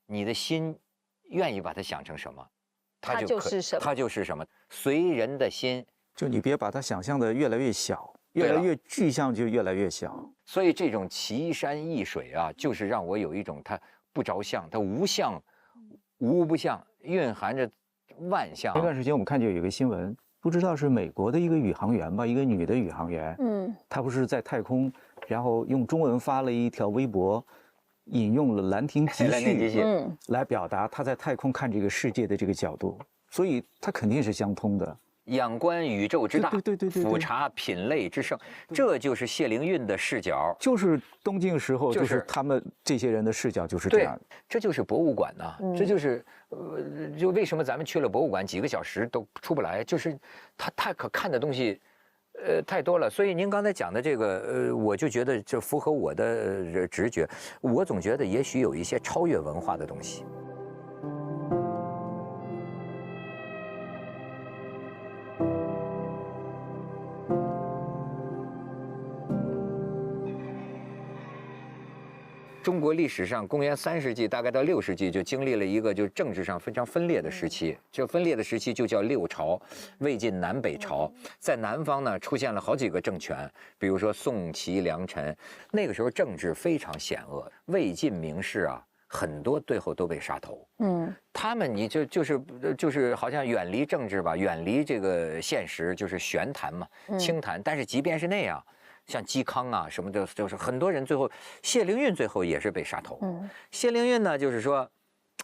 你的心愿意把它想成什么，它就是什么，它就是什么，随人的心。就你别把它想象的越来越小，越来越具象就越来越小。所以这种奇山异水啊，就是让我有一种它不着相，它无相，无不相，蕴含着万象。前段时间我们看见有一个新闻，不知道是美国的一个宇航员吧，一个女的宇航员，她不是在太空，然后用中文发了一条微博，引用了《兰亭集序》来表达她在太空看这个世界的这个角度，所以它肯定是相通的。仰观宇宙之大，对，俯察品类之盛，这就是谢灵运的视角。就是东晋时候，就是他们这些人的视角就是这样。这就是博物馆呐，这就是就为什么咱们去了博物馆几个小时都出不来，就是它太可看的东西，太多了。所以您刚才讲的这个，我就觉得这符合我的直觉。我总觉得也许有一些超越文化的东西。中国历史上，公元3世纪大概到6世纪，就经历了一个就政治上非常分裂的时期。这分裂的时期就叫六朝，魏晋南北朝。在南方呢，出现了好几个政权，比如说宋齐梁陈。那个时候政治非常险恶，魏晋名士啊，很多最后都被杀头。他们你就是好像远离政治吧，远离这个现实，就是玄谈嘛，清谈。但是即便是那样。像嵇康啊什么的，就是很多人最后，谢灵运最后也是被杀头。谢灵运呢，就是说，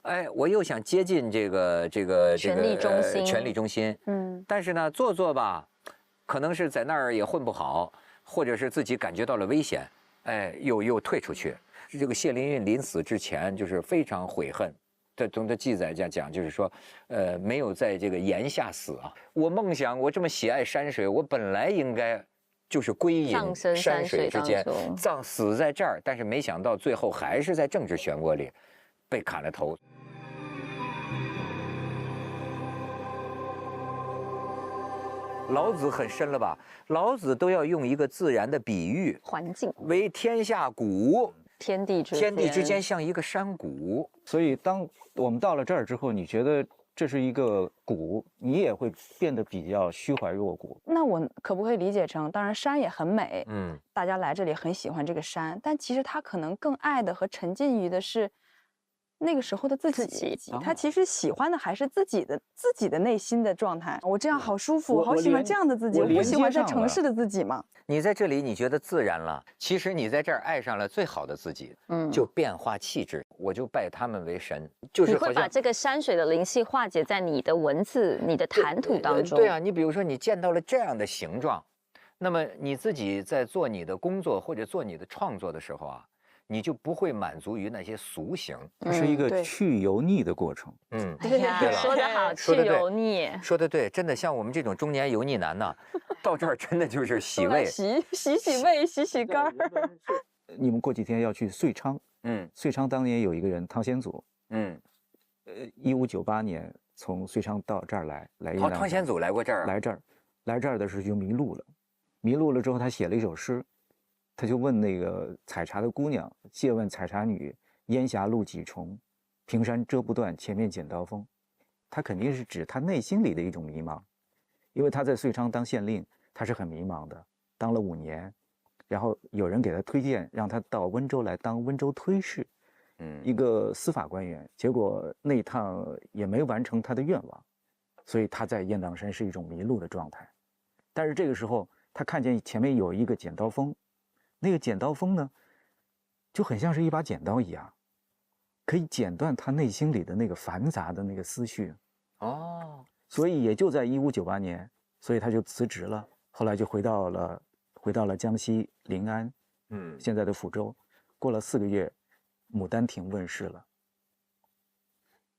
哎，我又想接近这个权力中心，权力中心，但是呢，做吧，可能是在那儿也混不好，或者是自己感觉到了危险，哎，又退出去。这个谢灵运临死之前就是非常悔恨。从他记载讲，就是说，没有在这个岩下死啊。我梦想，我这么喜爱山水，我本来应该。就是归隐山水之间，死在这儿，但是没想到最后还是在政治漩涡里被砍了头。老子很深了吧？老子都要用一个自然的比喻，环境为天下谷，天地之间像一个山谷。所以当我们到了这儿之后，你觉得？这是一个谷，你也会变得比较虚怀若谷。那我可不可以理解成，当然山也很美，大家来这里很喜欢这个山，但其实他可能更爱的和沉浸于的是那个时候的自己，他其实喜欢的还是自己的内心的状态。我这样好舒服，我好喜欢这样的自己，我不喜欢在城市的自己吗？你在这里你觉得自然了，其实你在这儿爱上了最好的自己，就变化气质。我就拜他们为神，就是你会把这个山水的灵气化解在你的文字、你的谈吐当中。对啊，你比如说你见到了这样的形状，那么你自己在做你的工作或者做你的创作的时候啊，你就不会满足于那些俗形，它是一个去油腻的过程。对呀，说得好，去油腻，说得对，真的像我们这种中年油腻男呢，到这儿真的就是洗胃，洗胃，洗肝儿。你们过几天要去遂昌，遂昌当年有一个人汤显祖，1598年从遂昌到这儿来，汤显祖来过这儿，来这儿的时候就迷路了之后他写了一首诗。他就问那个采茶的姑娘，借问采茶女，烟霞路几重，平山遮不断，前面剪刀锋。他肯定是指他内心里的一种迷茫，因为他在遂昌当县令，他是很迷茫的，当了5年，然后有人给他推荐，让他到温州来当温州推事，一个司法官员，结果那一趟也没完成他的愿望，所以他在雁荡山是一种迷路的状态。但是这个时候，他看见前面有一个剪刀锋。那个剪刀锋呢，就很像是一把剪刀一样，可以剪断他内心里的那个繁杂的那个思绪。所以也就在1598年，所以他就辞职了，后来就回到了江西临安，现在的抚州。过了4个月，《牡丹亭》问世了。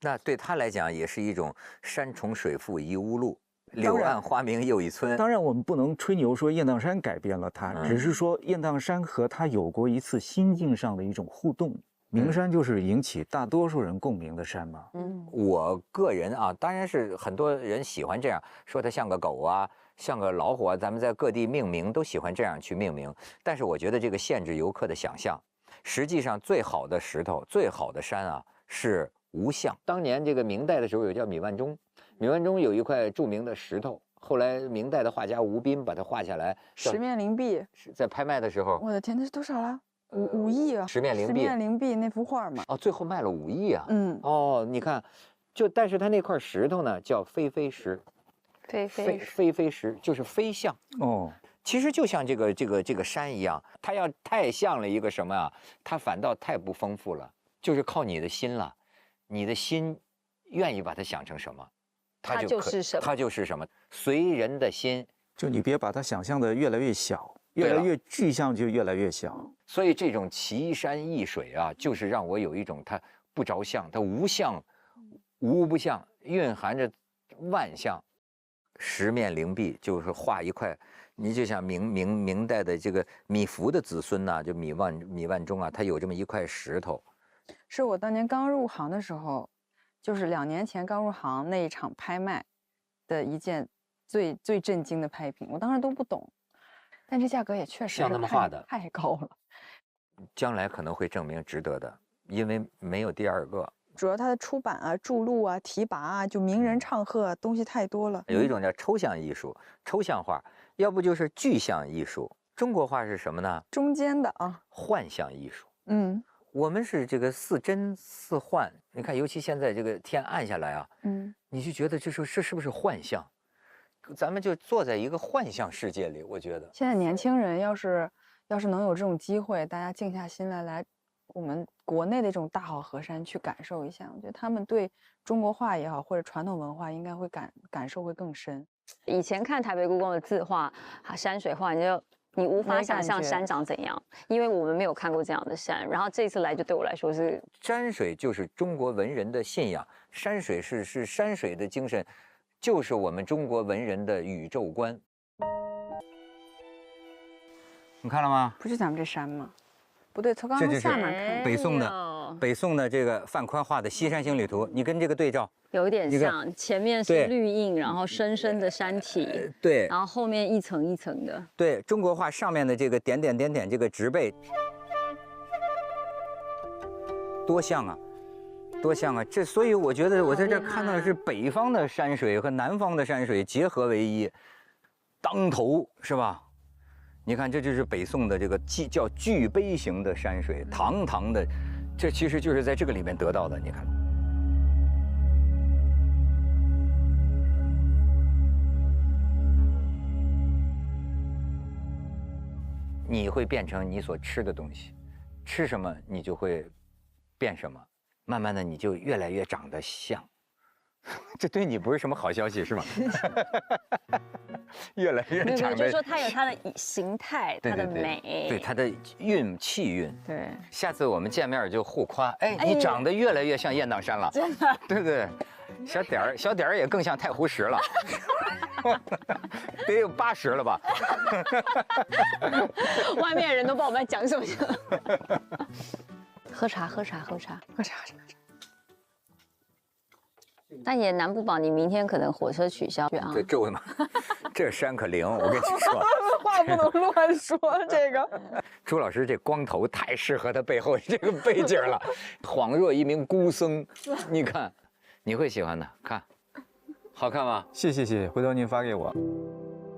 那对他来讲，也是一种山重水复疑无路。柳暗花明又一村。当然，我们不能吹牛说雁荡山改变了他，只是说雁荡山和他有过一次心境上的一种互动。名山就是引起大多数人共鸣的山嘛。我个人啊，当然是很多人喜欢这样说，它像个狗啊，像个老虎啊，咱们在各地命名都喜欢这样去命名。但是我觉得这个限制游客的想象。实际上，最好的石头、最好的山啊，是无相。当年这个明代的时候有叫米万钟，米万钟有一块著名的石头，后来明代的画家吴彬把它画下来，十面灵璧在拍卖的时候，我的天，那是多少了？5亿啊！十面灵璧，十面灵璧那幅画嘛。哦，最后卖了5亿啊。嗯。哦，你看，但是它那块石头呢叫飞飞石，飞飞石就是飞象。哦。其实就像这个山一样，它要太像了一个什么啊？它反倒太不丰富了，就是靠你的心了，你的心愿意把它想成什么，它就是什么，它就是什么，随人的心。就你别把它想象的越来越小，越来越具象就越来越小。所以这种奇山异水啊，就是让我有一种它不着相，它无相，无不相，蕴含着万象。十面灵璧就是画一块。你就像明代的这个米芾的子孙呐，就米万钟啊，他有这么一块石头。是我当年刚入行的时候，就是2年前刚入行那一场拍卖的一件最震惊的拍品，我当时都不懂，但这价格也确实像那么画的太高了。将来可能会证明值得的，因为没有第二个。主要它的出版啊、注录啊、题跋啊，就名人唱和啊，东西太多了。有一种叫抽象艺术、抽象画。要不就是具象艺术，中国画是什么呢？中间的啊，幻象艺术。我们是这个似真似幻。你看，尤其现在这个天暗下来啊，你就觉得这是不是幻象？咱们就坐在一个幻象世界里，我觉得。现在年轻人要是能有这种机会，大家静下心来我们国内的这种大好河山去感受一下，我觉得他们对中国画也好，或者传统文化应该会感受会更深。以前看台北故宫的字画、山水画，你无法想象山长怎样，因为我们没有看过这样的山。然后这次来，就对我来说是山水就是中国文人的信仰，山水是山水的精神，就是我们中国文人的宇宙观。你看了吗？不是咱们这山吗？不对，从刚刚下面看，北宋的这个范宽画的《西山行旅图》，你跟这个对照。有点像，前面是绿印，然后深深的山体，对，然后后面一层一层的。对，中国画上面的这个点这个植被，多像啊，多像啊！所以我觉得我在这看到的是北方的山水和南方的山水结合为一，当头是吧？你看，这就是北宋的这个叫巨碑型的山水，堂堂的，这其实就是在这个里面得到的。你看。你会变成你所吃的东西，吃什么你就会变什么，慢慢的你就越来越长得像，这对你不是什么好消息是吗？越来越长得，就是说它有它的形态，它的美，对它的气韵。对，下次我们见面就互夸，哎，你长得越来越像雁荡山了，真的，对不对？小点儿也更像太湖石了，得有80了吧？外面人都不知道我们在讲什么。喝茶。但也难不保你明天可能火车取消啊。对，这山可灵，我跟你说，话不能乱说。这个朱老师这光头太适合他背后这个背景了，恍若一名孤僧，你看。你会喜欢的，看，好看吗？谢谢，回头您发给我。